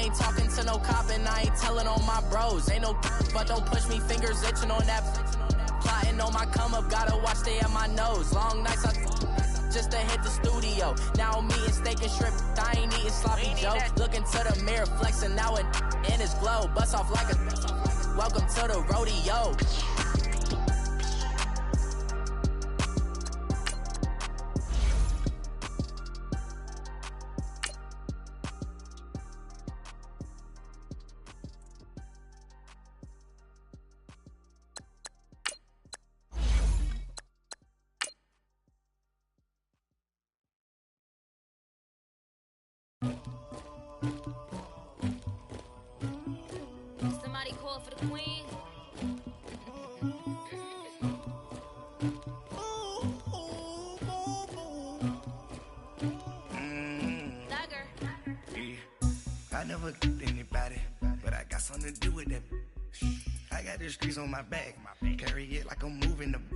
ain't talking to no cop and I ain't telling on my bros. Ain't no but don't push me, fingers itching on that. Plotting on my come up, gotta watch stay at my nose. Long nights just to hit the studio. Now I'm eating steak and shrimp, I ain't eating sloppy joe. Looking to the mirror, flexing now it in his glow. Bust off like a welcome to the rodeo. Somebody call for the queen. Dagger. Yeah. I never killed anybody, but I got something to do with that. I got the streets on my back, carry it like I'm moving them.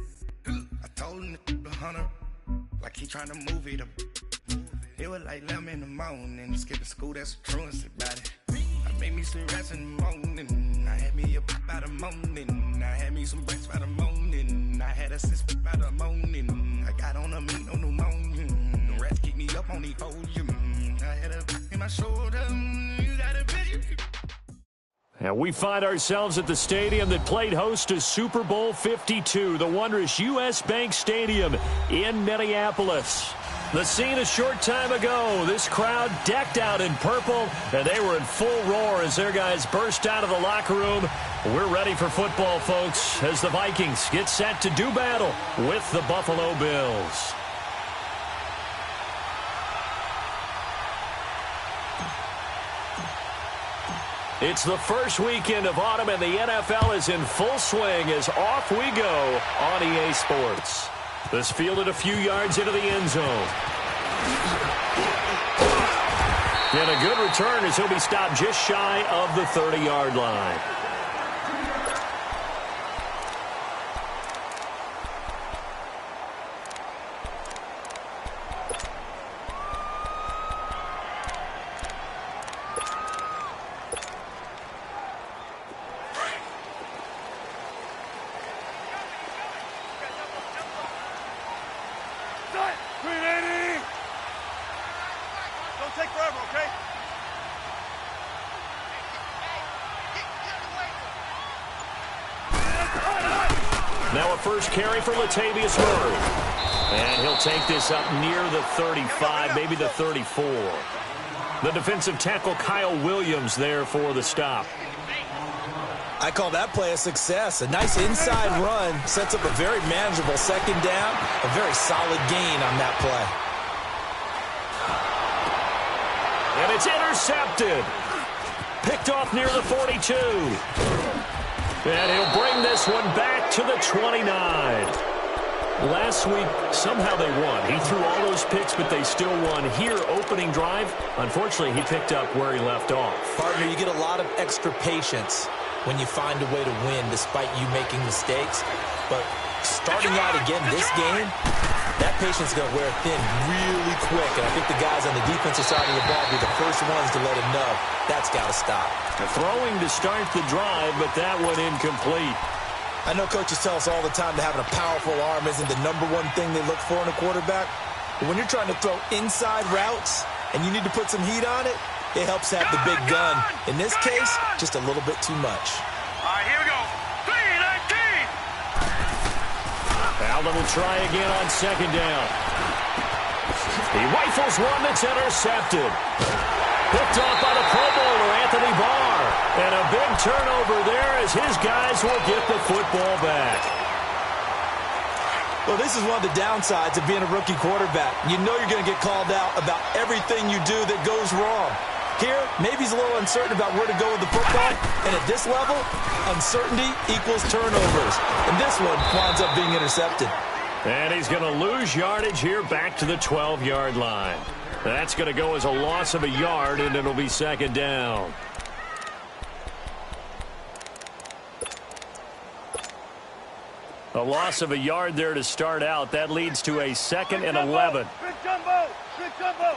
I told him the hunter, like he trying to move it up. It was like 11 in the morning, skipping school, that's the truancy about it. I made me some rest in the morning, I had me a pop by the morning, I had me some breaks by the morning, I had a sis by the morning, I got on a meat on the morning, the rats keep me up on the podium, I had a in my shoulder, you got a vision. And we find ourselves at the stadium that played host to Super Bowl 52, the wondrous U.S. Bank Stadium in Minneapolis. The scene a short time ago, this crowd decked out in purple, and they were in full roar as their guys burst out of the locker room. We're ready for football, folks, as the Vikings get set to do battle with the Buffalo Bills. It's the first weekend of autumn, and the NFL is in full swing as off we go on EA Sports. This fielded a few yards into the end zone. And a good return as he'll be stopped just shy of the 30-yard line. Now a first carry for Latavius Murray. And he'll take this up near the 35, maybe the 34. The defensive tackle Kyle Williams there for the stop. I call that play a success. A nice inside run sets up a very manageable second down. A very solid gain on that play. And it's intercepted. Picked off near the 42. And he'll bring this one back to the 29. Last week, somehow they won. He threw all those picks, but they still won. Here, opening drive, unfortunately, he picked up where he left off. Partner, you get a lot of extra patience when you find a way to win despite you making mistakes. But starting out again this game, that patience is going to wear thin really quick. And I think the guys on the defensive side of the ball will be the first ones to let him know that's got to stop. Throwing to start the drive, but that one incomplete. I know coaches tell us all the time that having a powerful arm isn't the #1 thing they look for in a quarterback. But when you're trying to throw inside routes and you need to put some heat on it, it helps have the big gun. In this case, just a little bit too much. All right, here we go. 3-19. Allen will try again on second down. He rifles one that's intercepted. Picked off by the Pro Bowler, Anthony Barr. And a big turnover there as his guys will get the football back. Well, this is one of the downsides of being a rookie quarterback. You know you're going to get called out about everything you do that goes wrong. Here, maybe he's a little uncertain about where to go with the football. And at this level, uncertainty equals turnovers. And this one winds up being intercepted. And he's going to lose yardage here back to the 12-yard line. That's going to go as a loss of a yard, and it'll be second down. A loss of a yard there to start out. That leads to a 2nd and 11. Big jumbo. Big jumbo.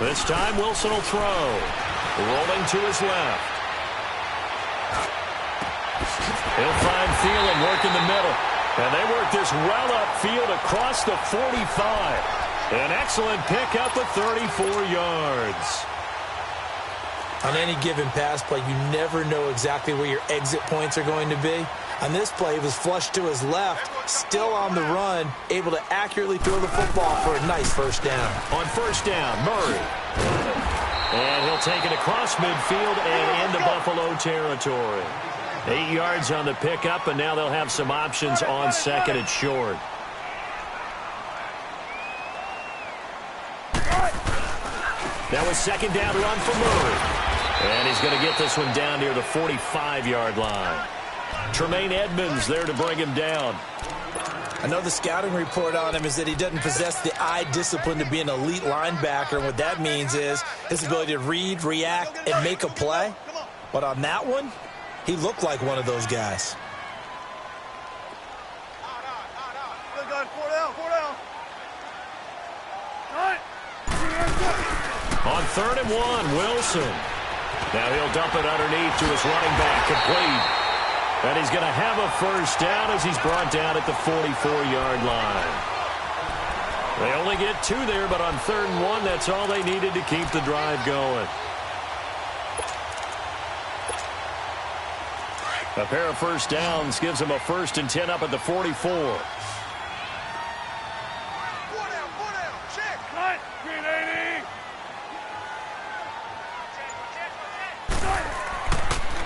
This time Wilson will throw. Rolling to his left. He'll find Thielen working the middle. And they work this well upfield across the 45. An excellent pickup of 34 yards. On any given pass play, you never know exactly where your exit points are going to be. On this play, he was flushed to his left, still on the run, able to accurately throw the football for a nice first down. On first down, Murray. And he'll take it across midfield and into Buffalo territory. 8 yards on the pickup, and now they'll have some options on second and short. That was second down run for Murray. And he's going to get this one down near the 45-yard line. Tremaine Edmonds there to bring him down. I know the scouting report on him is that he doesn't possess the eye discipline to be an elite linebacker. And what that means is his ability to read, react, and make a play. But on that one, he looked like one of those guys. On 3rd and 1, Wilson. Now he'll dump it underneath to his running back, complete. And he's going to have a first down as he's brought down at the 44-yard line. They only get 2 there, but on 3rd and 1, that's all they needed to keep the drive going. A pair of first downs gives him a 1st and 10 up at the 44.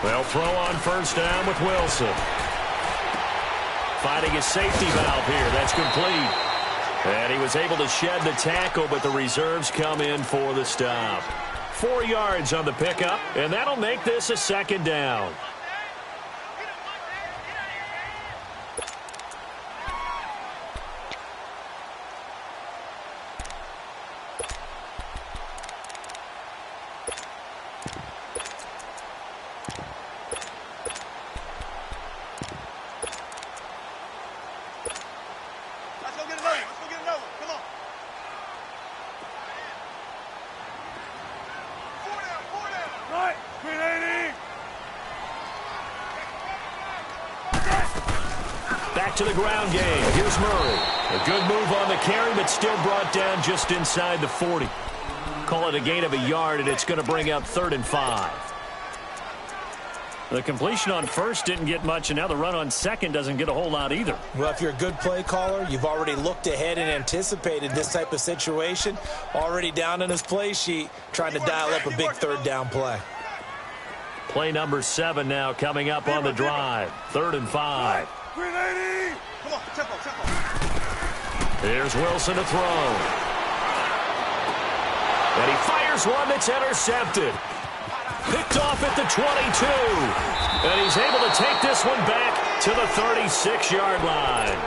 They'll throw on first down with Wilson. Finding his safety valve here. That's complete. And he was able to shed the tackle, but the reserves come in for the stop. 4 yards on the pickup, and that'll make this a second down. To the ground game. Here's Murray. A good move on the carry, but still brought down just inside the 40. Call it a gain of a yard, and it's going to bring up 3rd and 5. The completion on first didn't get much, and now the run on second doesn't get a whole lot either. Well, if you're a good play caller, you've already looked ahead and anticipated this type of situation. Already down in his play sheet, trying to dial up a big 3rd down play. Play number 7 now coming up on the drive. 3rd and 5. Here's Wilson to throw. And he fires one that's intercepted. Picked off at the 22. And he's able to take this one back to the 36-yard line.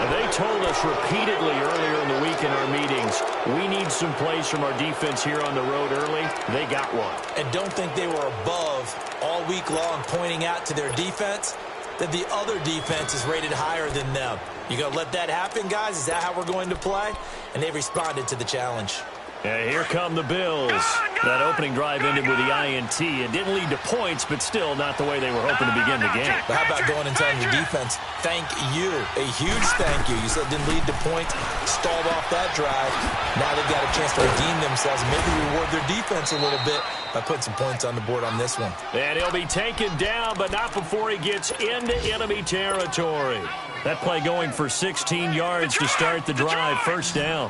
And they told us repeatedly earlier in the week in our meetings, we need some plays from our defense here on the road early. They got one. And don't think they were above all week long pointing out to their defense that the other defense is rated higher than them. You going to let that happen, guys? Is that how we're going to play? And they responded to the challenge. And here come the Bills. That opening drive ended with the INT. It didn't lead to points, but still not the way they were hoping to begin the game. But how about going and telling your defense, thank you, a huge thank you. You said it didn't lead to points, stalled off that drive. Now they've got a chance to redeem themselves and maybe reward their defense a little bit by putting some points on the board on this one. And he'll be taken down, but not before he gets into enemy territory. That play going for 16 yards to start the drive. First down.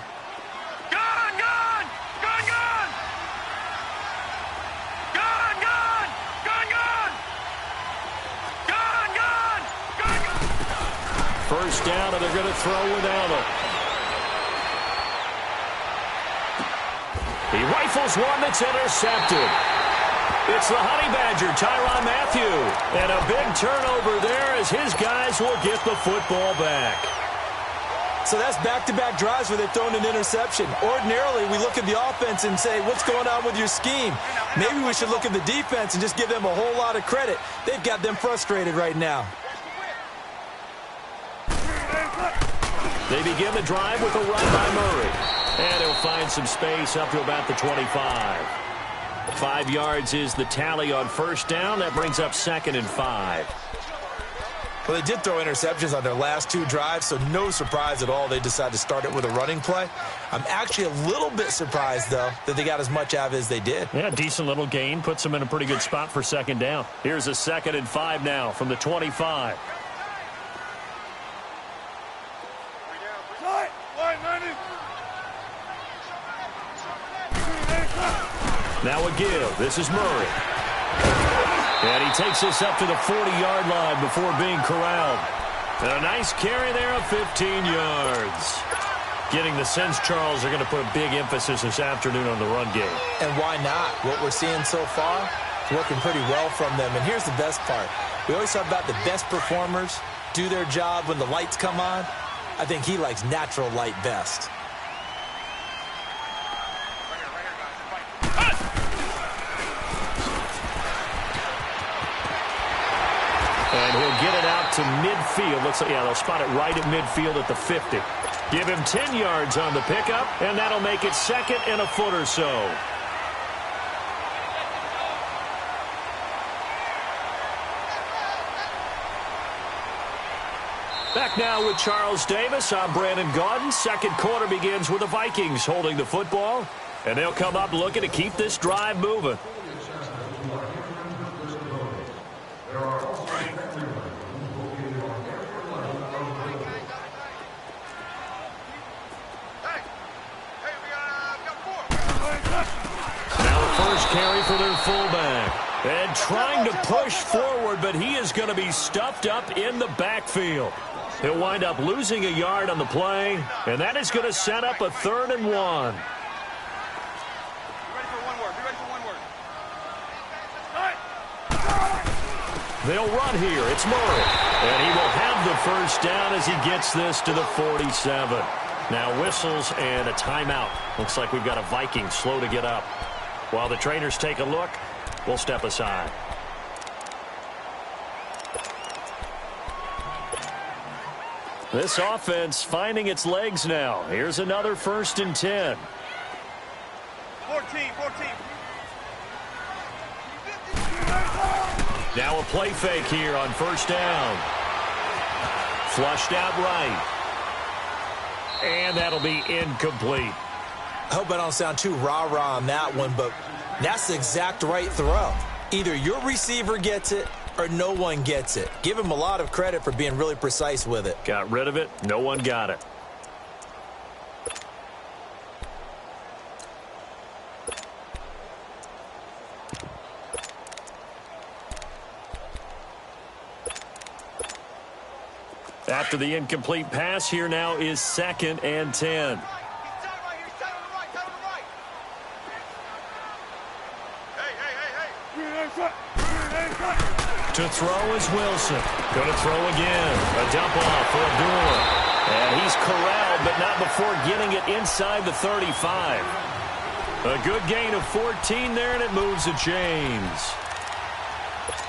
First down, and they're going to throw without him. He rifles one that's intercepted. It's the Honey Badger, Tyrann Mathieu. And a big turnover there as his guys will get the football back. So that's back-to-back drives where they've thrown an interception. Ordinarily, we look at the offense and say, what's going on with your scheme? Maybe we should look at the defense and just give them a whole lot of credit. They've got them frustrated right now. They begin the drive with a run by Murray. And he'll find some space up to about the 25. 5 yards is the tally on first down. That brings up 2nd and 5. Well, they did throw interceptions on their last 2 drives, so no surprise at all they decided to start it with a running play. I'm actually a little bit surprised, though, that they got as much out of it as they did. Yeah, decent little gain. Puts them in a pretty good spot for 2nd down. Here's a 2nd and 5 now from the 25. Now a give. This is Murray. And he takes this up to the 40-yard line before being corralled. And a nice carry there of 15 yards. Getting the sense, Charles, they're going to put a big emphasis this afternoon on the run game. And why not? What we're seeing so far is working pretty well from them. And here's the best part. We always talk about the best performers do their job when the lights come on. I think he likes natural light best. And he'll get it out to midfield. Looks like, yeah, they'll spot it right at midfield at the 50. Give him 10 yards on the pickup, and that'll make it 2nd and a foot or so. Back now with Charles Davis. I'm Brandon Gaudin. Second quarter begins with the Vikings holding the football, and they'll come up looking to keep this drive moving. Carry for their fullback. And trying to push forward, but he is going to be stuffed up in the backfield. He'll wind up losing a yard on the play, and that is going to set up a 3rd and 1. Be ready for one word. Be ready for one word. They'll run here. It's Murray. And he will have the first down as he gets this to the 47. Now whistles and a timeout. Looks like we've got a Viking slow to get up. While the trainers take a look, we'll step aside. This offense finding its legs now. Here's another 1st and 10. 14. Now a play fake here on 1st down. Flushed out right. And that'll be incomplete. I hope I don't sound too rah-rah on that one, but that's the exact right throw. Either your receiver gets it or no one gets it. Give him a lot of credit for being really precise with it. Got rid of it. No one got it. After the incomplete pass, here now is 2nd and 10. To throw is Wilson. Going to throw again. A dump off for Abdullah. And he's corralled, but not before getting it inside the 35. A good gain of 14 there, and it moves the chains.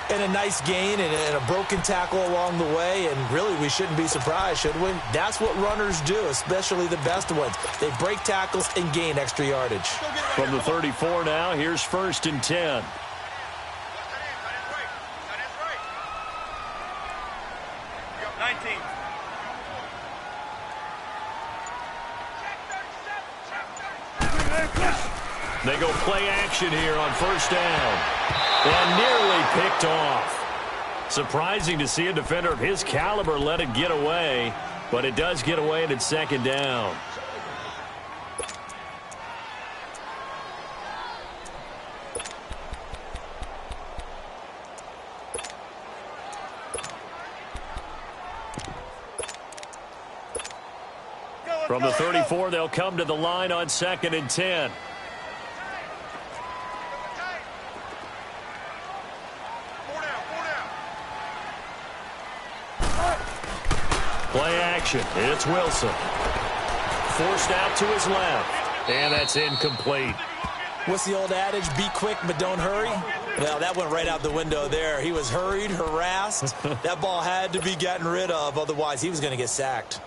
And a nice gain and a broken tackle along the way, and really we shouldn't be surprised, should we? That's what runners do, especially the best ones. They break tackles and gain extra yardage. From the 34 now, here's 1st and 10. They go play action here on 1st down. And nearly picked off. Surprising to see a defender of his caliber let it get away, but it does get away and it's 2nd down. From the 34, they'll come to the line on 2nd and 10. Play action. It's Wilson. Forced out to his left. And that's incomplete. What's the old adage? Be quick, but don't hurry? Well, that went right out the window there. He was hurried, harassed. That ball had to be gotten rid of. Otherwise, he was going to get sacked.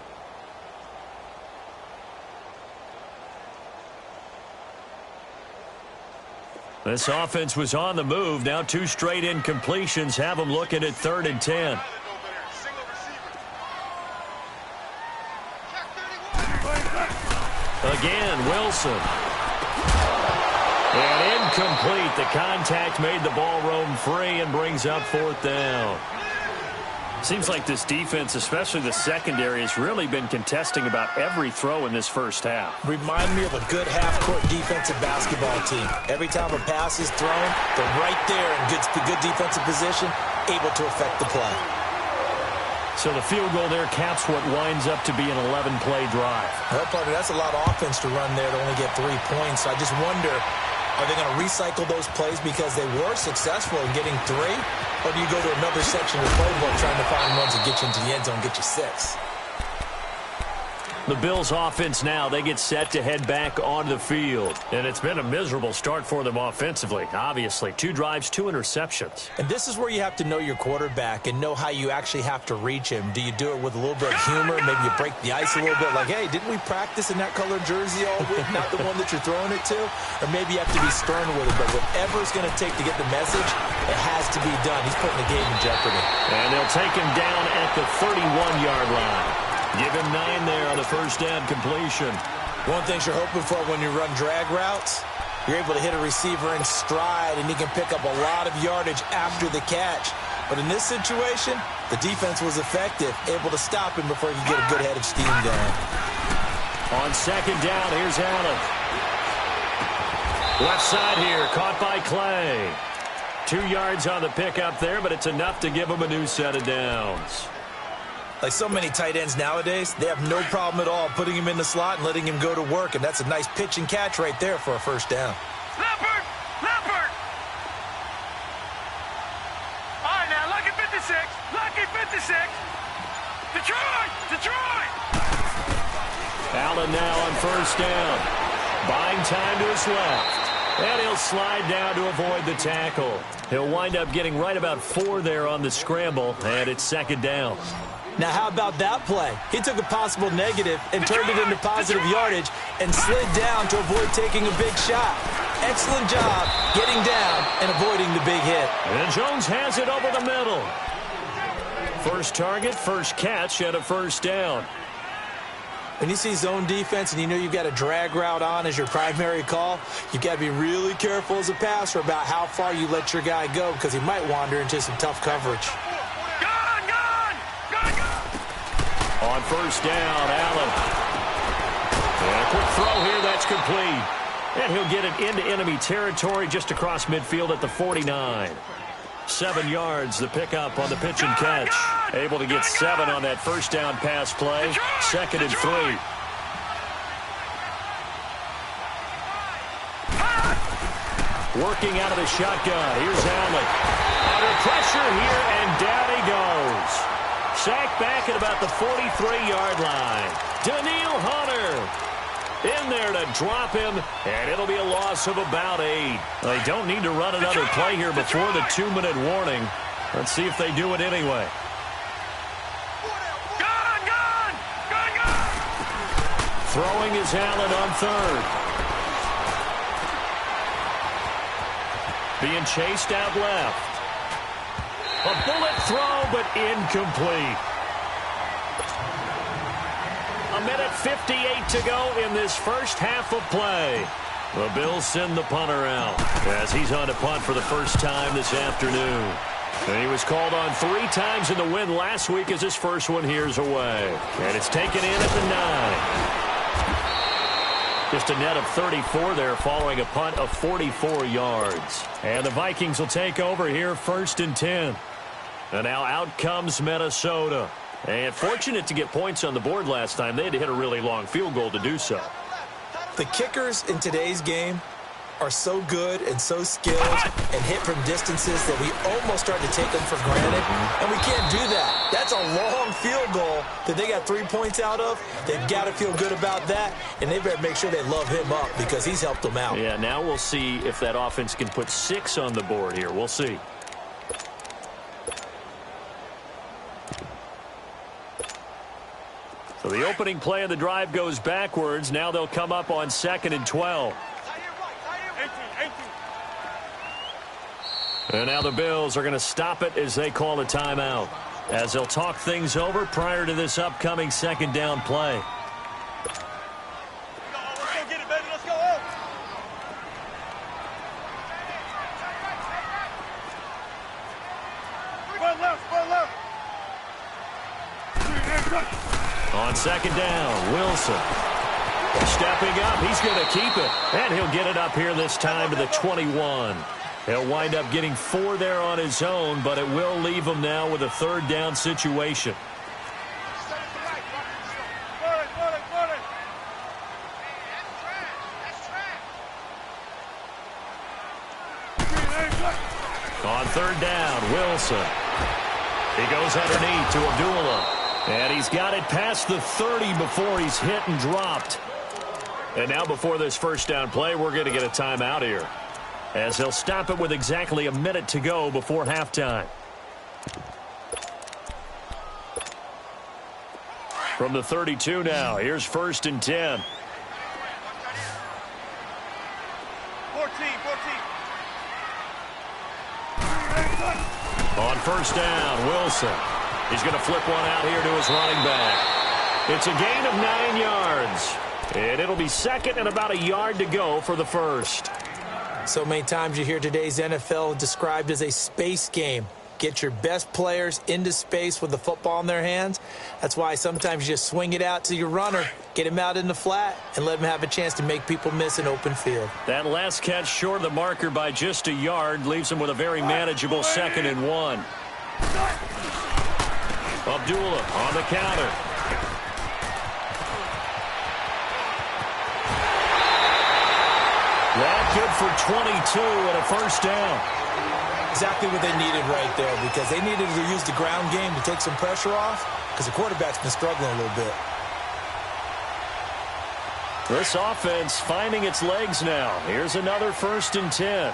This offense was on the move. Now 2 straight incompletions have them looking at 3rd and 10. Again, Wilson. And incomplete. The contact made the ball roam free and brings up 4th down. Seems like this defense, especially the secondary, has really been contesting about every throw in this first half. Remind me of a good half-court defensive basketball team. Every time a pass is thrown, they're right there in good defensive position, able to affect the play. So the field goal there caps what winds up to be an 11-play drive. Well, partner, that's a lot of offense to run there to only get 3 points. So I just wonder, are they going to recycle those plays because they were successful in getting 3? Or do you go to another section of the playbook trying to find ones that get you into the end zone, get you 6? The Bills offense now, they get set to head back onto the field. And it's been a miserable start for them offensively, obviously. 2 drives, 2 interceptions. And this is where you have to know your quarterback and know how you actually have to reach him. Do you do it with a little bit of humor? Maybe you break the ice a little bit like, hey, didn't we practice in that colored jersey all week? Not the one that you're throwing it to? Or maybe you have to be stern with it. But whatever it's going to take to get the message, it has to be done. He's putting the game in jeopardy. And they'll take him down at the 31-yard line. Give him 9 there on the first down completion. One thing you're hoping for when you run drag routes, you're able to hit a receiver in stride, and he can pick up a lot of yardage after the catch. But in this situation, the defense was effective, able to stop him before he could get a good head of steam going. On 2nd down, here's Allen. Left side here, caught by Clay. 2 yards on the pickup there, but it's enough to give him a new set of downs. Like so many tight ends nowadays, they have no problem at all putting him in the slot and letting him go to work, and that's a nice pitch and catch right there for a first down. Leopard! Leopard! All right, now, lucky 56. Lucky 56. Detroit! Detroit! Allen now on first down. Buying time to his left. And he'll slide down to avoid the tackle. He'll wind up getting right about 4 there on the scramble, and it's 2nd down. Now, how about that play? He took a possible negative and turned it into positive yardage and slid down to avoid taking a big shot. Excellent job getting down and avoiding the big hit. And Jones has it over the middle. First target, first catch, and a first down. When you see zone defense and you know you've got a drag route on as your primary call, you've got to be really careful as a passer about how far you let your guy go because he might wander into some tough coverage. On first down, Allen. And a quick throw here, that's complete. And he'll get it into enemy territory just across midfield at the 49. 7 yards, the pickup on the pitch and catch. Able to get 7 on that first down pass play. 2nd and 3. Working out of the shotgun. Here's Allen. Under pressure here, and down he goes. Sacked back at about the 43-yard line. Daniil Hunter in there to drop him, and it'll be a loss of about 8. They don't need to run another play here before the 2-minute warning. Let's see if they do it anyway. Throwing is Allen on 3rd. Being chased out left. A bullet throw, but incomplete. 1:58 to go in this first half of play. The Bills send the punter out as he's on to punt for the first time this afternoon. And he was called on 3 times in the win last week as his first one here's away. And it's taken in at the 9. Just a net of 34 there following a punt of 44 yards. And the Vikings will take over here 1st and 10. And now out comes Minnesota. And fortunate to get points on the board last time. They had to hit a really long field goal to do so. The kickers in today's game are so good and so skilled and hit from distances that we almost start to take them for granted. And we can't do that. That's a long field goal that they got 3 points out of. They've got to feel good about that. And they better make sure they love him up because he's helped them out. Yeah, now we'll see if that offense can put 6 on the board here. We'll see. So the opening play of the drive goes backwards. Now they'll come up on 2nd and 12. And now the Bills are going to stop it as they call a timeout, as they'll talk things over prior to this upcoming second down play. On second down, Wilson stepping up. He's going to keep it, and he'll get it up here this time to the 21. He'll wind up getting 4 there on his own, but it will leave him now with a third down situation. On third down, Wilson. He goes underneath to Abdullah. And he's got it past the 30 before he's hit and dropped. And now before this first down play, we're going to get a timeout here, as they'll stop it with exactly a minute to go before halftime. From the 32 now, here's 1st and 10. 14. On first down, Wilson. He's going to flip one out here to his running back. It's a gain of 9 yards. And it'll be second and about a yard to go for the first. So many times you hear today's NFL described as a space game. Get your best players into space with the football in their hands. That's why sometimes you just swing it out to your runner, get him out in the flat, and let him have a chance to make people miss an open field. That last catch short of the marker by just a yard leaves him with a very manageable 2nd and 1. Abdullah on the counter. That good for 22 and a first down. Exactly what they needed right there, because they needed to use the ground game to take some pressure off, because the quarterback's been struggling a little bit. This offense finding its legs now. Here's another 1st and 10.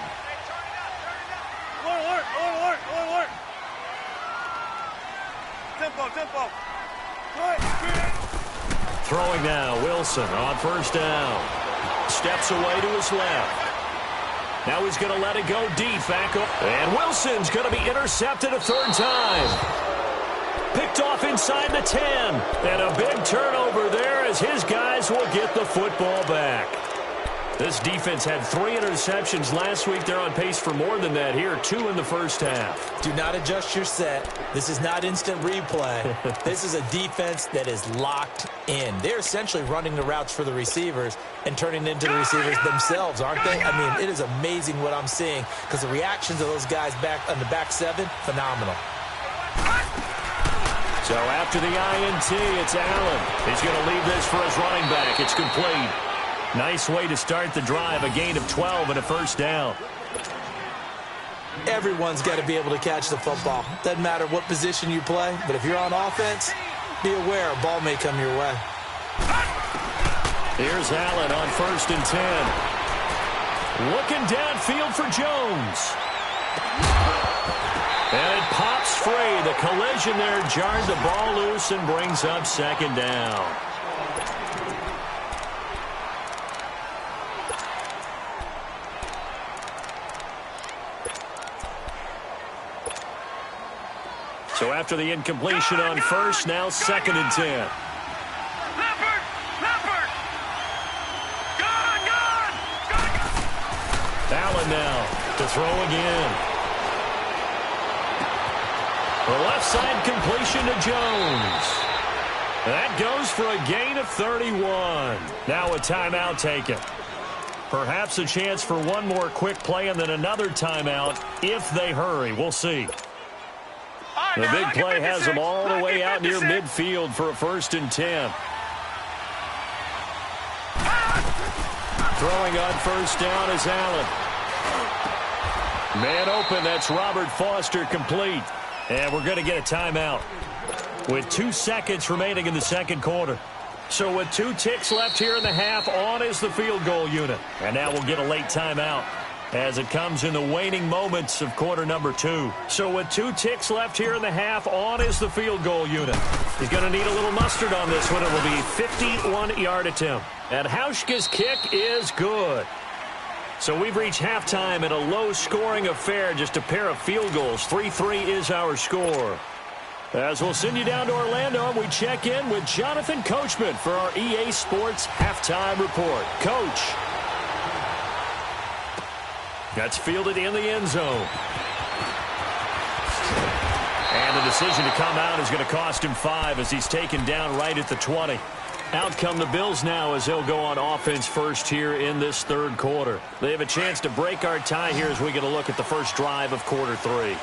Alert. Tempo. Throwing now, Wilson on first down. Steps away to his left. Now he's going to let it go deep back up. And Wilson's going to be intercepted a third time. Picked off inside the 10. And a big turnover there as his guys will get the football back. This defense had 3 interceptions last week. They're on pace for more than that here. 2 in the first half. Do not adjust your set. This is not instant replay. This is a defense that is locked in. They're essentially running the routes for the receivers and turning into the receivers themselves, aren't they? I mean, it is amazing what I'm seeing, because the reactions of those guys back on the back 7, phenomenal. So after the INT, it's Allen. He's going to leave this for his running back. It's complete. Nice way to start the drive, a gain of 12 and a first down. Everyone's got to be able to catch the football. Doesn't matter what position you play, but if you're on offense, be aware a ball may come your way. Here's Allen on 1st and 10. Looking downfield for Jones. And it pops free. The collision there jarred the ball loose and brings up 2nd down. So after the incompletion on first, now 2nd and 10. Leopard! Gone! Allen now to throw again. The left side completion to Jones. That goes for a gain of 31. Now a timeout taken. Perhaps a chance for one more quick play and then another timeout if they hurry. We'll see. The big play has them all the way out near midfield for a 1st and 10. Throwing on first down is Allen. Man open, that's Robert Foster, complete. And we're going to get a timeout with 2 seconds remaining in the second quarter. So with 2 ticks left here in the half, on is the field goal unit. And now we'll get a late timeout as it comes in the waning moments of quarter number 2. So with 2 ticks left here in the half, on is the field goal unit. He's going to need a little mustard on this one. It will be a 51-yard attempt. And Hauschka's kick is good. So we've reached halftime in a low-scoring affair, just a pair of field goals. 3-3 is our score. As we'll send you down to Orlando, and we check in with Jonathan Coachman for our EA Sports Halftime Report. Coach. That's fielded in the end zone. And the decision to come out is going to cost him 5 as he's taken down right at the 20. Out come the Bills now as they'll go on offense first here in this third quarter. They have a chance to break our tie here as we get a look at the first drive of quarter 3.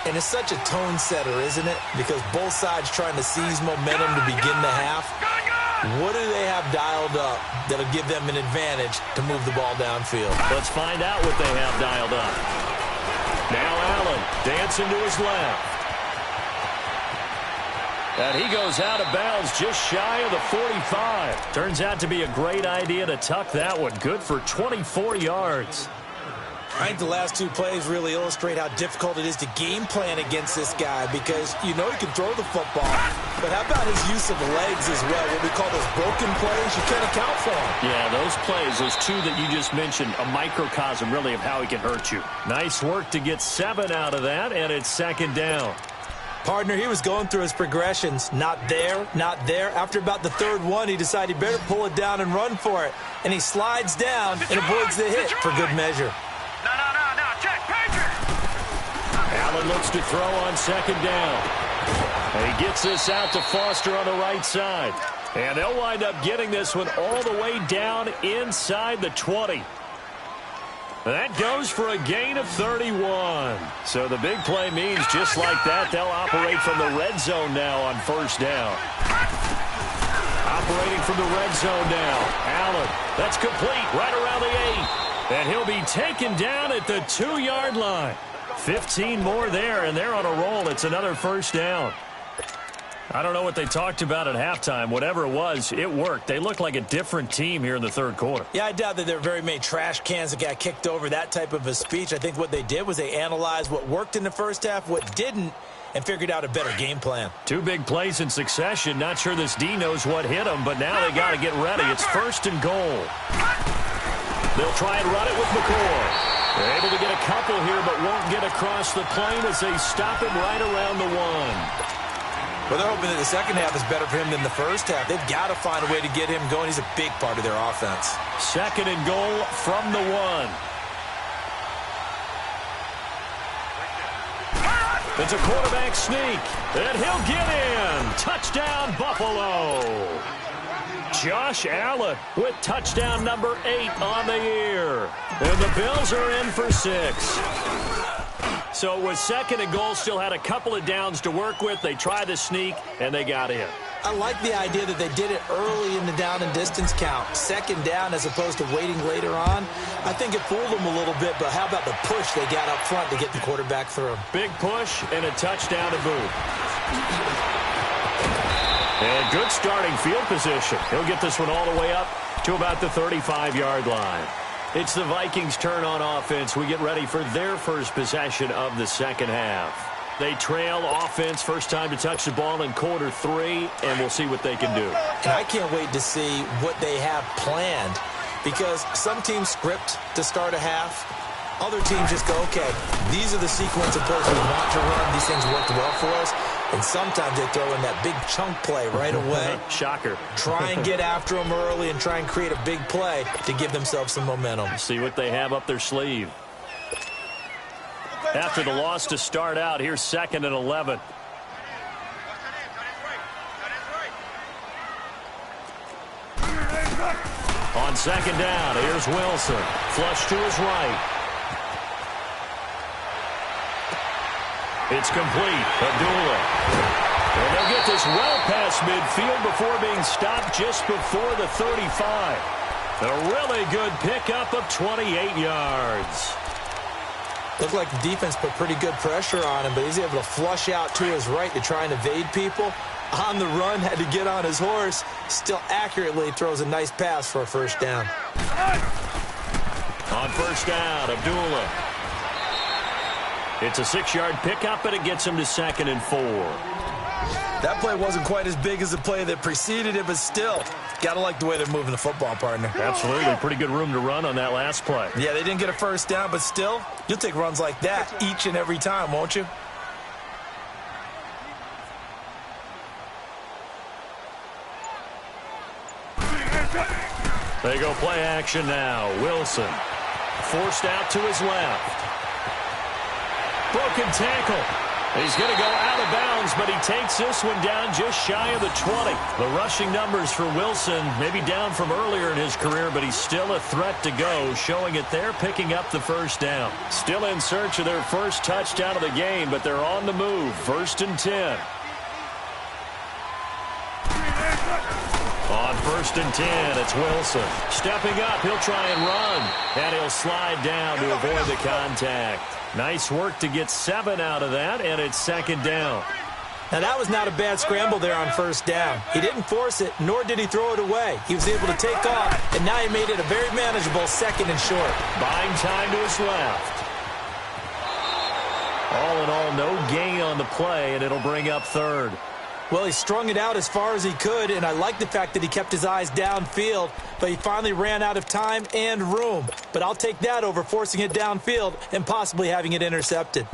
And it's such a tone setter, isn't it? Because both sides trying to seize momentum to begin the half. What do they have dialed up that'll give them an advantage to move the ball downfield? Let's find out what they have dialed up. Now Allen dancing to his left. And he goes out of bounds just shy of the 45. Turns out to be a great idea to tuck that one. Good for 24 yards. I think the last 2 plays really illustrate how difficult it is to game plan against this guy because you know he can throw the football. But how about his use of legs as well? What we call those broken plays, you can't account for them. Yeah, those plays, those 2 that you just mentioned, a microcosm really of how he can hurt you. Nice work to get 7 out of that, and it's second down. Partner, he was going through his progressions. Not there, not there. After about the 3rd one, he decided he better pull it down and run for it. And he slides down and avoids the hit for good measure. No, check, Patriot! Allen looks to throw on second down. And he gets this out to Foster on the right side. And they'll wind up getting this one all the way down inside the 20. That goes for a gain of 31. So the big play means just like that, they'll operate from the red zone now on first down. Operating from the red zone now. Allen, that's complete right around the 8. And he'll be taken down at the 2-yard line. 15 more there, and they're on a roll. It's another first down. I don't know what they talked about at halftime. Whatever it was, it worked. They look like a different team here in the third quarter. Yeah, I doubt that there are very many trash cans that got kicked over, that type of a speech. I think what they did was they analyzed what worked in the first half, what didn't, and figured out a better game plan. 2 big plays in succession. Not sure this D knows what hit them, but now they got to get ready. It's first and goal. They'll try and run it with McCoy. They're able to get a couple here, but won't get across the plane as they stop him right around the 1. Well, they're hoping that the second half is better for him than the first half. They've got to find a way to get him going. He's a big part of their offense. Second and goal from the 1. It's a quarterback sneak, and he'll get in. Touchdown, Buffalo. Josh Allen with touchdown number 8 on the year. And the Bills are in for 6. So it was second and goal, still had a couple of downs to work with. They tried to sneak, and they got in. I like the idea that they did it early in the down and distance count. Second down as opposed to waiting later on. I think it fooled them a little bit, but how about the push they got up front to get the quarterback through? Big push and a touchdown to boot. And good starting field position. He'll get this one all the way up to about the 35-yard line. It's the Vikings' turn on offense. We get ready for their first possession of the second half. They trail offense, first time to touch the ball in quarter 3, and we'll see what they can do. And I can't wait to see what they have planned because some teams script to start a half. Other teams just go, okay, these are the sequence of plays we want to run. These things worked well for us. And sometimes they throw in that big chunk play right away. Shocker. Try and get after them early and try and create a big play to give themselves some momentum. See what they have up their sleeve. After the loss to start out, here's second and 11. On second down, here's Wilson. Flush to his right. It's complete. Abdullah. And they'll get this well past midfield before being stopped just before the 35. A really good pickup of 28 yards. Looked like the defense put pretty good pressure on him, but he's able to flush out to his right to try and evade people. On the run, had to get on his horse. Still accurately throws a nice pass for a first down. On first down, Abdullah. It's a 6-yard pickup, and it gets him to second and 4. That play wasn't quite as big as the play that preceded it, but still, got to like the way they're moving the football, partner. Absolutely. Pretty good room to run on that last play. Yeah, they didn't get a first down, but still, you'll take runs like that each and every time, won't you? They go play action now. Wilson forced out to his left. Broken tackle. He's going to go out of bounds, but he takes this one down just shy of the 20. The rushing numbers for Wilson maybe down from earlier in his career, but he's still a threat to go, showing it there, picking up the first down. Still in search of their first touchdown of the game, but they're on the move. 1st and 10. On 1st and 10, it's Wilson. Stepping up, he'll try and run. And he'll slide down to avoid the contact. Nice work to get 7 out of that, and it's 2nd down. Now, that was not a bad scramble there on 1st down. He didn't force it, nor did he throw it away. He was able to take off, and now he made it a very manageable 2nd and short. Buying time to his left. All in all, no gain on the play, and it'll bring up 3rd. Well, he strung it out as far as he could, and I like the fact that he kept his eyes downfield, but he finally ran out of time and room. But I'll take that over forcing it downfield and possibly having it intercepted.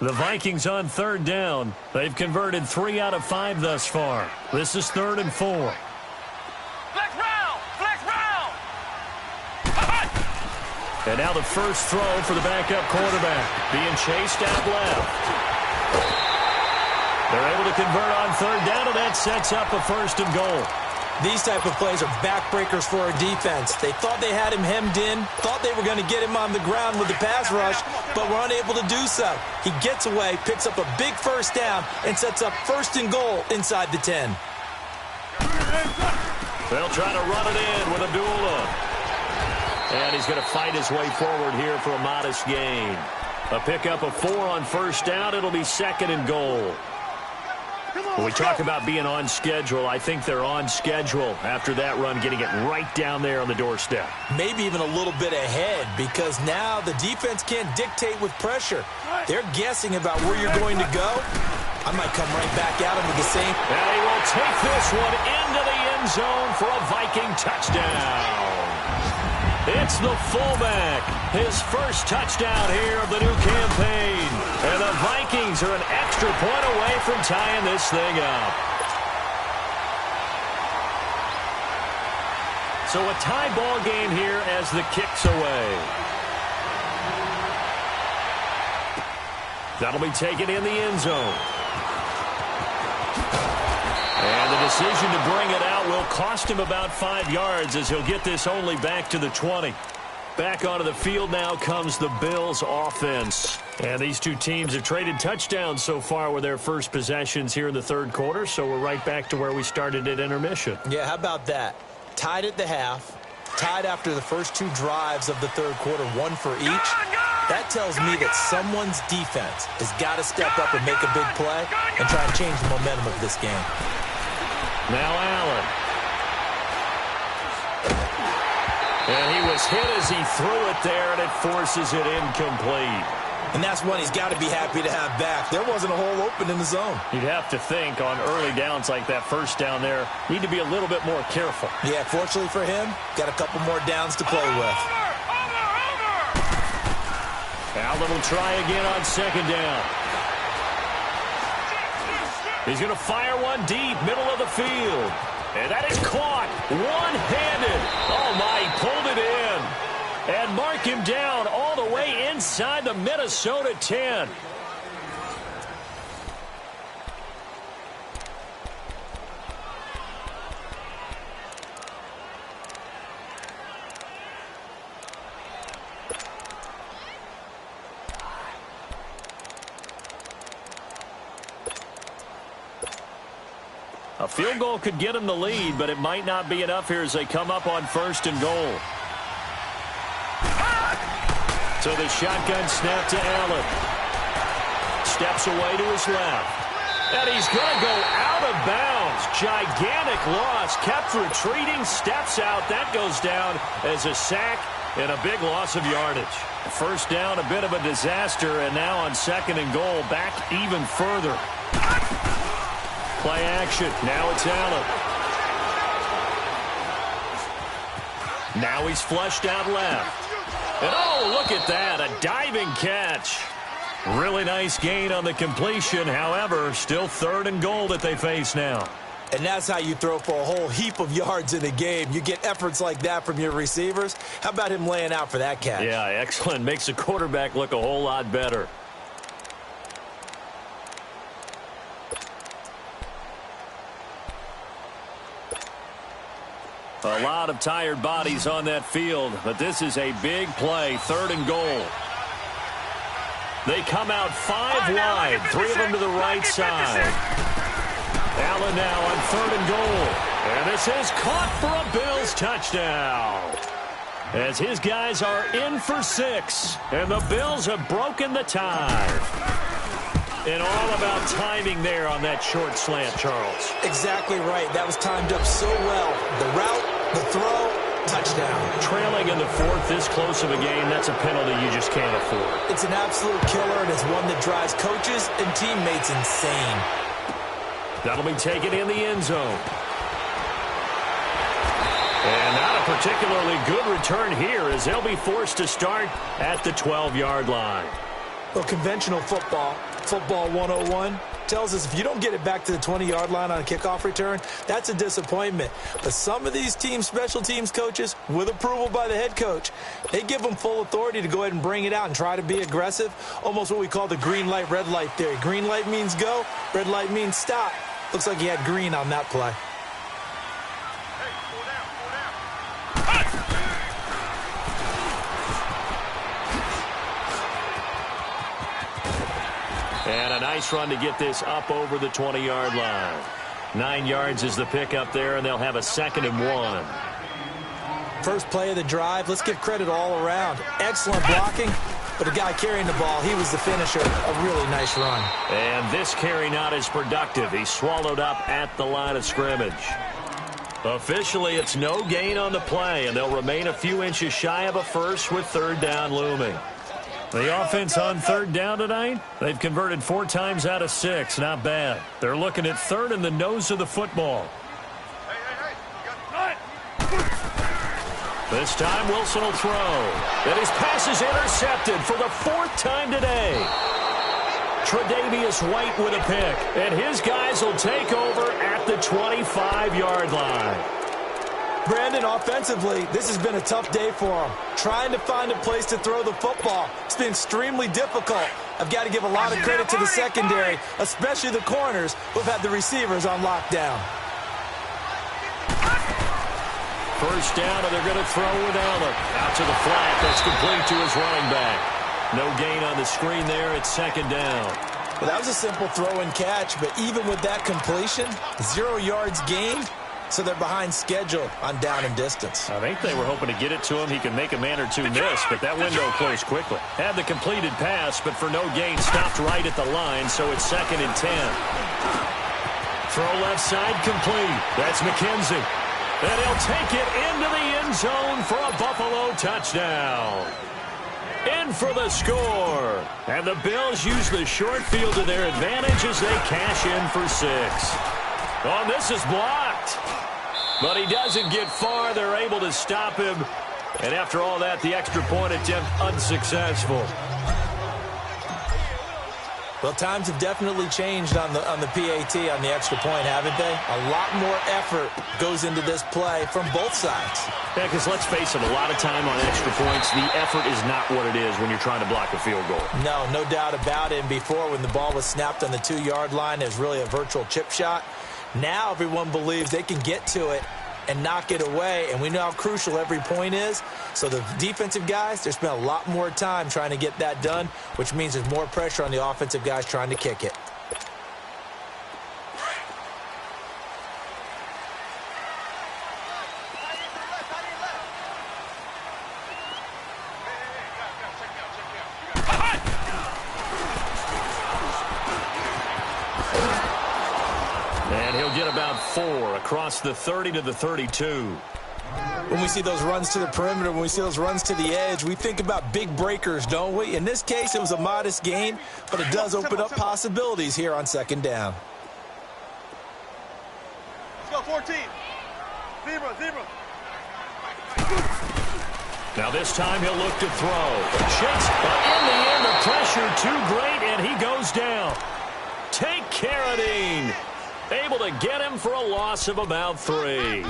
The Vikings on 3rd down. They've converted 3 out of 5 thus far. This is 3rd and 4. Flex round! Flex round! And now the first throw for the backup quarterback. Being chased out left. They're able to convert on 3rd down, and that sets up a 1st and goal. These type of plays are backbreakers for our defense. They thought they had him hemmed in, thought they were going to get him on the ground with the pass rush, but were unable to do so. He gets away, picks up a big 1st down, and sets up 1st and goal inside the 10. They'll try to run it in with Abdullah. And he's going to fight his way forward here for a modest gain. A pickup of 4 on 1st down. It'll be 2nd and goal. When we talk about being on schedule, I think they're on schedule after that run, getting it right down there on the doorstep. Maybe even a little bit ahead, because now the defense can't dictate with pressure. They're guessing about where you're going to go. I might come right back at him with the same. And he will take this one into the end zone for a Viking touchdown. It's the fullback. His first touchdown here of the new campaign. And the Vikings are an extra point away from tying this thing up. So a tie ball game here as the kick's away. That'll be taken in the end zone. And the decision to bring it out will cost him about 5 yards as he'll get this only back to the 20. Back onto the field now comes the Bills offense. And these two teams have traded touchdowns so far with their first possessions here in the 3rd quarter, so we're right back to where we started at intermission. Yeah, how about that? Tied at the half, tied after the first 2 drives of the 3rd quarter, 1 for each. That tells me that someone's defense has got to step up and make a big play and try and change the momentum of this game. Now Allen. And he was hit as he threw it there, and it forces it incomplete. And that's one he's got to be happy to have back. There wasn't a hole open in the zone. You'd have to think on early downs like that 1st down there, need to be a little bit more careful. Yeah, fortunately for him, got a couple more downs to play with. Allen will try again on 2nd down. He's going to fire one deep, middle of the field. And that is caught one-handed. Oh, my, he pulled it in. And mark him down all the way inside the Minnesota 10. A field goal could get him the lead, but it might not be enough here as they come up on 1st and goal. So the shotgun snap to Allen. Steps away to his left. And he's going to go out of bounds. Gigantic loss. Kept retreating. Steps out. That goes down as a sack and a big loss of yardage. First down, a bit of a disaster. And now on 2nd and goal, back even further. Play action. Now it's Allen. Now he's flushed out left. And oh, look at that. A diving catch. Really nice gain on the completion. However, still 3rd and goal that they face now. And that's how you throw for a whole heap of yards in the game. You get efforts like that from your receivers. How about him laying out for that catch? Yeah, excellent. Makes the quarterback look a whole lot better. A lot of tired bodies on that field, but this is a big play. 3rd and goal. They come out 5 wide, 3 of them to the right side. Allen now on 3rd and goal. And this is caught for a Bills touchdown. As his guys are in for 6. And the Bills have broken the tie. And all about timing there on that short slant, Charles. Exactly right. That was timed up so well. The route, the throw, touchdown. Trailing in the 4th this close of a game, that's a penalty you just can't afford. It's an absolute killer, and it's one that drives coaches and teammates insane. That'll be taken in the end zone. And not a particularly good return here as they'll be forced to start at the 12-yard line. Well, conventional football 101, tells us if you don't get it back to the 20-yard line on a kickoff return, that's a disappointment. But some of these teams, special teams coaches, with approval by the head coach, they give them full authority to go ahead and bring it out and try to be aggressive, almost what we call the green light, red light theory. Green light means go, red light means stop. Looks like he had green on that play. And a nice run to get this up over the 20-yard line. 9 yards is the pickup there, and they'll have a 2nd and 1. First play of the drive. Let's give credit all around. Excellent blocking, but the guy carrying the ball, he was the finisher. A really nice run. And this carry not as productive. He's swallowed up at the line of scrimmage. Officially, it's no gain on the play, and they'll remain a few inches shy of a first with 3rd down looming. The offense on 3rd down tonight, they've converted 4 times out of 6. Not bad. They're looking at 3rd in the nose of the football. This time Wilson will throw. And his pass is intercepted for the 4th time today. Tre'Davious White with a pick. And his guys will take over at the 25-yard line. Brandon, offensively, this has been a tough day for him. Trying to find a place to throw the football. It's been extremely difficult. I've got to give a lot of credit to the secondary, especially the corners who've had the receivers on lockdown. First down, and they're going to throw with Allen. Out to the flat. That's complete to his running back. No gain on the screen there. It's 2nd down. Well, that was a simple throw and catch, but even with that completion, 0 yards gained. So they're behind schedule on down and distance. I think they were hoping to get it to him. He could make a man or two miss, but that window closed quickly. Had the completed pass, but for no gain, stopped right at the line, so it's 2nd and 10. Throw left side complete. That's McKenzie. And he'll take it into the end zone for a Buffalo touchdown. In for the score. And the Bills use the short field to their advantage as they cash in for 6. Oh, this is blocked. But he doesn't get far. They're able to stop him. And after all that, the extra point attempt unsuccessful. Well, times have definitely changed on the PAT, on the extra point, haven't they? A lot more effort goes into this play from both sides. Yeah, because let's face it, a lot of time on extra points, the effort is not what it is when you're trying to block a field goal. No doubt about it. And before, when the ball was snapped on the 2-yard line, it was really a virtual chip shot. Now everyone believes they can get to it and knock it away, and we know how crucial every point is. So the defensive guys, they spent a lot more time trying to get that done, which means there's more pressure on the offensive guys trying to kick it. And he'll get about 4 across the 30 to the 32. When we see those runs to the perimeter, when we see those runs to the edge, we think about big breakers, don't we? In this case, it was a modest gain, but it does open up possibilities here on second down. Let's go, 14. Zebra. Now this time he'll look to throw. Shakes, but in the end, the pressure too great, and he goes down. Take Carradine. Able to get him for a loss of about 3.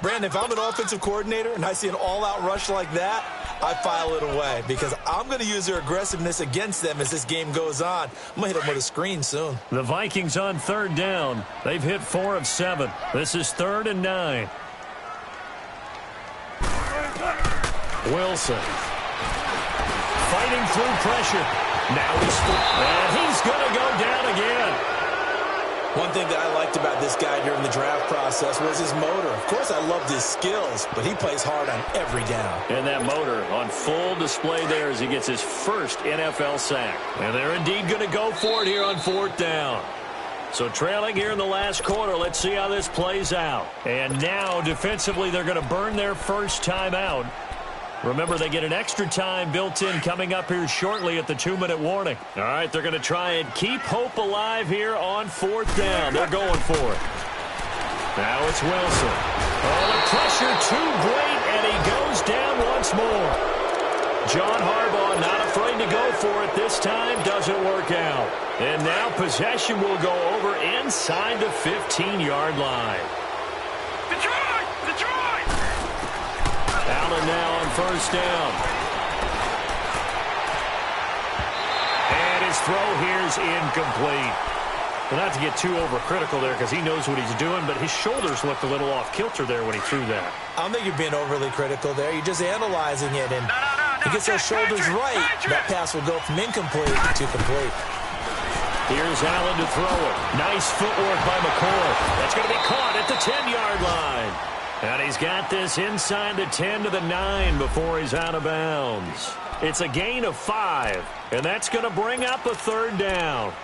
Brandon, if I'm an offensive coordinator and I see an all-out rush like that, I file it away because I'm going to use their aggressiveness against them as this game goes on. I'm going to hit them with a screen soon. The Vikings on third down. They've hit 4 of 7. This is 3rd and 9. Wilson fighting through pressure. Now he's going to go down again. One thing that I liked about this guy during the draft process was his motor. Of course, I loved his skills, but he plays hard on every down. And that motor on full display there as he gets his first NFL sack. And they're indeed going to go for it here on 4th down. So trailing here in the last quarter, let's see how this plays out. And now defensively, they're going to burn their first timeout. Remember, they get an extra time built in coming up here shortly at the 2-minute warning. All right, they're going to try and keep hope alive here on 4th down. They're going for it. Now it's Wilson. Oh, the pressure too great, and he goes down once more. John Harbaugh not afraid to go for it this time. Doesn't work out. And now possession will go over inside the 15-yard line. Detroit! Allen now on 1st down. And his throw here's incomplete. Well, not to get too overcritical there because he knows what he's doing, but his shoulders looked a little off kilter there when he threw that. I don't think you're being overly critical there. You're just analyzing it, and he gets those shoulders right. That pass will go from incomplete to complete. Here's Allen to throw it. Nice footwork by McCoy. That's going to be caught at the 10-yard line. And he's got this inside the 10 to the 9 before he's out of bounds. It's a gain of 5, and that's going to bring up a 3rd down.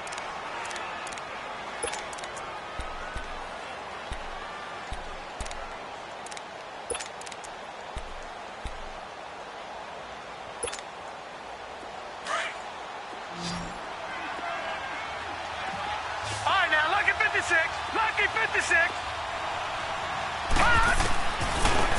All right, now, lucky 56. Lucky 56.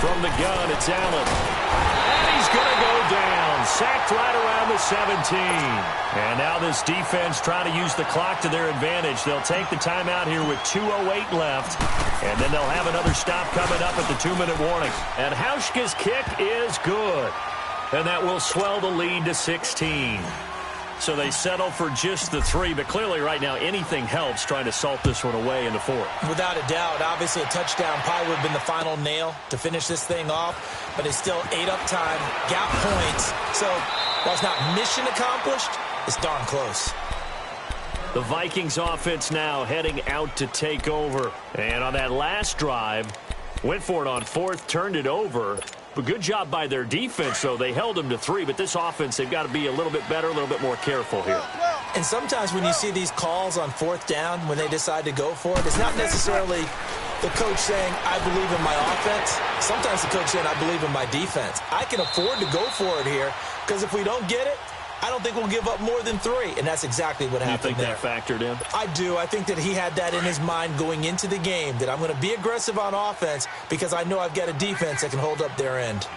From the gun, it's Allen. And he's going to go down. Sacked right around the 17. And now this defense trying to use the clock to their advantage. They'll take the timeout here with 2:08 left. And then they'll have another stop coming up at the 2-minute warning. And Hauschka's kick is good. And that will swell the lead to 16. So they settle for just the 3, but clearly right now anything helps trying to salt this one away in the 4th. Without a doubt, obviously a touchdown probably would have been the final nail to finish this thing off, but it's still 8 up time, got points. So while it's not mission accomplished, it's darn close. The Vikings offense now heading out to take over. And on that last drive, went for it on 4th, turned it over. But good job by their defense, though. They held them to 3, but this offense, they've got to be a little bit better, a little bit more careful here. And sometimes when you see these calls on 4th down, when they decide to go for it, it's not necessarily the coach saying, I believe in my offense. Sometimes the coach saying, I believe in my defense. I can afford to go for it here, because if we don't get it, I don't think we'll give up more than 3, and that's exactly what happened there. You think that factored in? I do. I think that he had that in his mind going into the game, that I'm going to be aggressive on offense because I know I've got a defense that can hold up their end.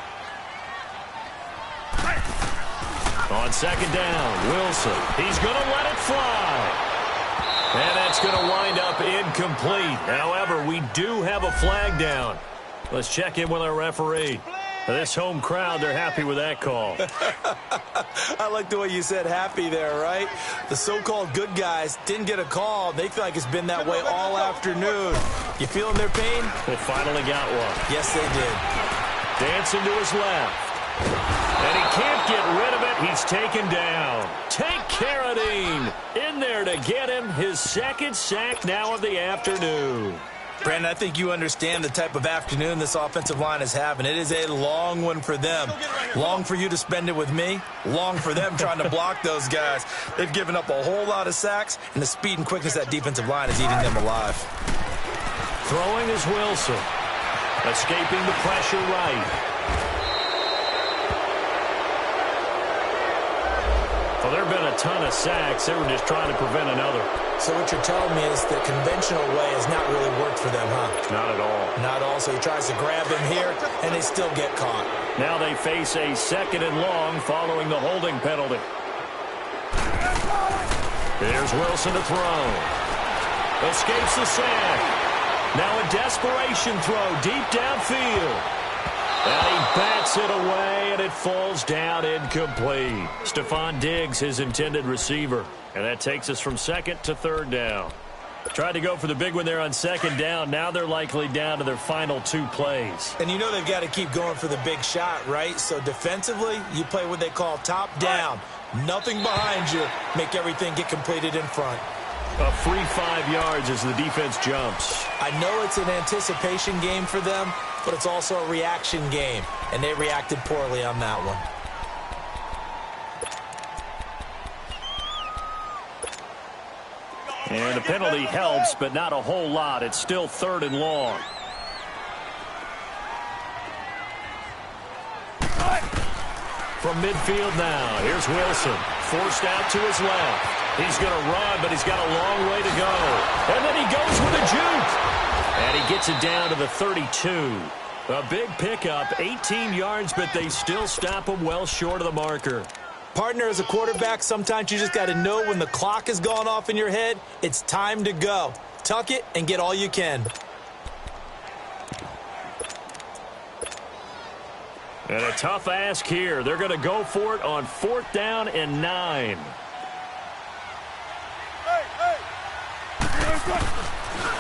On 2nd down, Wilson. He's going to let it fly. And that's going to wind up incomplete. However, we do have a flag down. Let's check in with our referee. This home crowd, they're happy with that call. I like the way you said happy there, right? The so-called good guys didn't get a call. They feel like it's been that way all afternoon. You feeling their pain? They finally got one. Yes, they did. Dancing to his left. And he can't get rid of it. He's taken down. Take Carradine in there to get him his 2nd sack now of the afternoon. Brandon, I think you understand the type of afternoon this offensive line is having. It is a long one for them. Long for you to spend it with me. Long for them trying to block those guys. They've given up a whole lot of sacks, and the speed and quickness of that defensive line is eating them alive. Throwing is Wilson. Escaping the pressure right. Well, there have been a ton of sacks. They were just trying to prevent another. So what you're telling me is the conventional way has not really worked for them, huh? Not at all. Not at all. So he tries to grab him here, and they still get caught. Now they face a 2nd and long following the holding penalty. Here's Wilson to throw. Escapes the sack. Now a desperation throw deep downfield. And he bats it away, and it falls down incomplete. Stephon Diggs, his intended receiver. And that takes us from 2nd to 3rd down. Tried to go for the big one there on 2nd down. Now they're likely down to their final 2 plays. And you know they've got to keep going for the big shot, right? So defensively, you play what they call top down. Nothing behind you. Make everything get completed in front. A free 5 yards as the defense jumps. I know it's an anticipation game for them, but it's also a reaction game, and they reacted poorly on that one. And the penalty helps, but not a whole lot. It's still 3rd and long. From midfield now, here's Wilson. Forced out to his left. He's going to run, but he's got a long way to go. And then he goes with a juke. And he gets it down to the 32. A big pickup, 18 yards, but they still stop him well short of the marker. Partner, as a quarterback, sometimes you just got to know when the clock has gone off in your head, it's time to go. Tuck it and get all you can. And a tough ask here. They're going to go for it on 4th down and 9.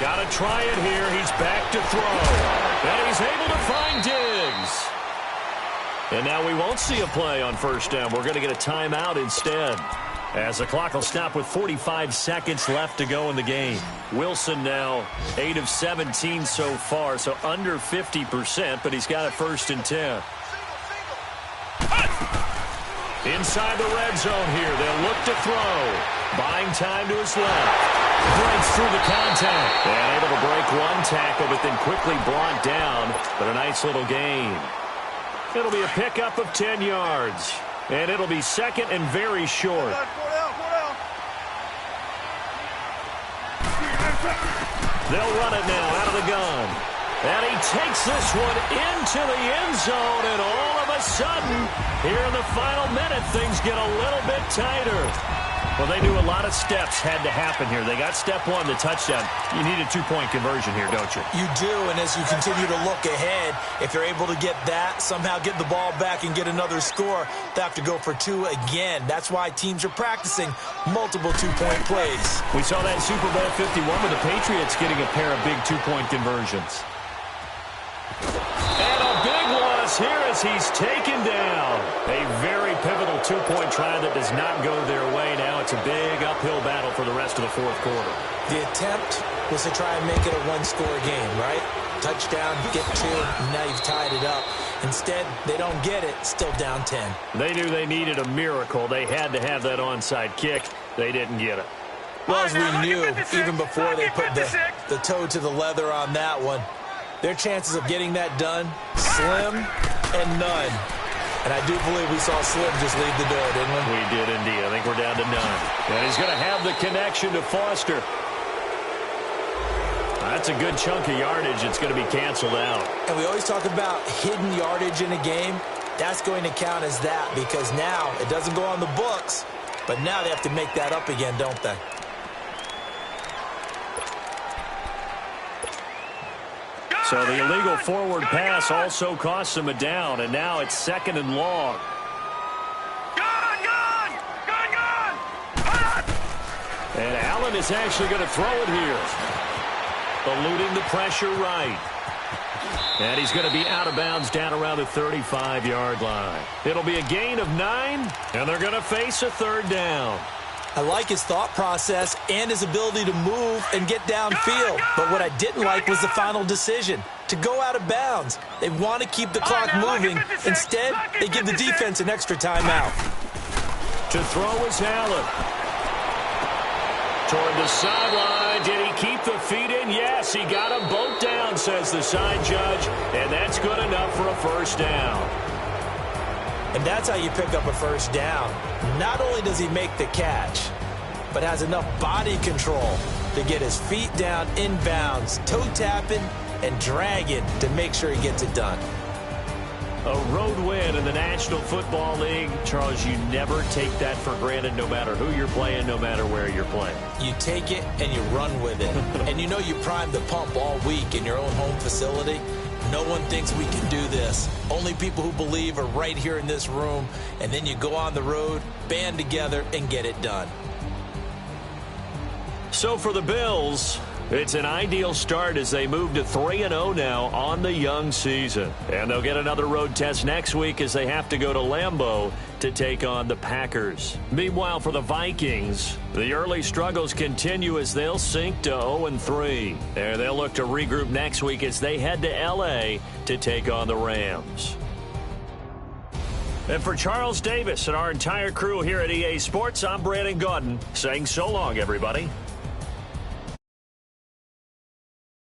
Got to try it here. He's back to throw. And he's able to find Diggs. And now we won't see a play on 1st down. We're going to get a timeout instead, as the clock will stop with 45 seconds left to go in the game. Wilson now 8 of 17 so far, so under 50%, but he's got a 1st and 10. Inside the red zone here. They'll look to throw. Buying time to his left. Breaks through the contact. And able to break one tackle, but then quickly brought down. But a nice little gain. It'll be a pickup of 10 yards. And it'll be 2nd and very short. They'll run it now out of the gun. And he takes this one into the end zone, and all of a sudden, here in the final minute, things get a little bit tighter. Well, they knew a lot of steps had to happen here. They got step 1, the touchdown. You need a 2-point conversion here, don't you? You do, and as you continue to look ahead, if they're able to get that, somehow get the ball back and get another score, they have to go for 2 again. That's why teams are practicing multiple 2-point plays. We saw that Super Bowl 51 with the Patriots getting a pair of big 2-point conversions. And a big loss here as he's taken down. A very pivotal 2-point try that does not go their way. Now it's a big uphill battle for the rest of the 4th quarter. The attempt was to try and make it a 1-score game, right? Touchdown, get 2, now you've tied it up. Instead, they don't get it, still down 10. They knew they needed a miracle. They had to have that onside kick. They didn't get it. Well, as we knew, even before they put the toe to the leather on that one, their chances of getting that done, slim and none. And I do believe we saw Slim just leave the door, didn't we? We did indeed. I think we're down to none. And he's going to have the connection to Foster. That's a good chunk of yardage. It's going to be canceled out. And we always talk about hidden yardage in a game. That's going to count as that because now it doesn't go on the books, but now they have to make that up again, don't they? So the illegal forward pass also costs him a down, and now it's 2nd and long. And Allen is actually going to throw it here. Eluding the pressure right. And he's going to be out of bounds down around the 35-yard line. It'll be a gain of 9, and they're going to face a 3rd down. I like his thought process and his ability to move and get downfield. But what I didn't like was the final decision, to go out of bounds. They want to keep the clock moving. Instead, they give the defense an extra timeout. To throw is Allen. Toward the sideline. Did he keep the feet in? Yes, he got them both down, says the side judge. And that's good enough for a first down. And that's how you pick up a first down. Not only does he make the catch, but has enough body control to get his feet down inbounds, toe tapping and dragging to make sure he gets it done. A road win in the National Football League. Charles, you never take that for granted no matter who you're playing, no matter where you're playing. You take it and you run with it. And you know you primed the pump all week in your own home facility. No one thinks we can do this. Only people who believe are right here in this room. And then you go on the road, band together, and get it done. So for the Bills, it's an ideal start as they move to 3-0 now on the young season. And they'll get another road test next week as they have to go to Lambeau to take on the Packers. Meanwhile, for the Vikings, the early struggles continue as they'll sink to 0-3. And they'll look to regroup next week as they head to L.A. to take on the Rams. And for Charles Davis and our entire crew here at EA Sports, I'm Brandon Gaudin saying so long, everybody.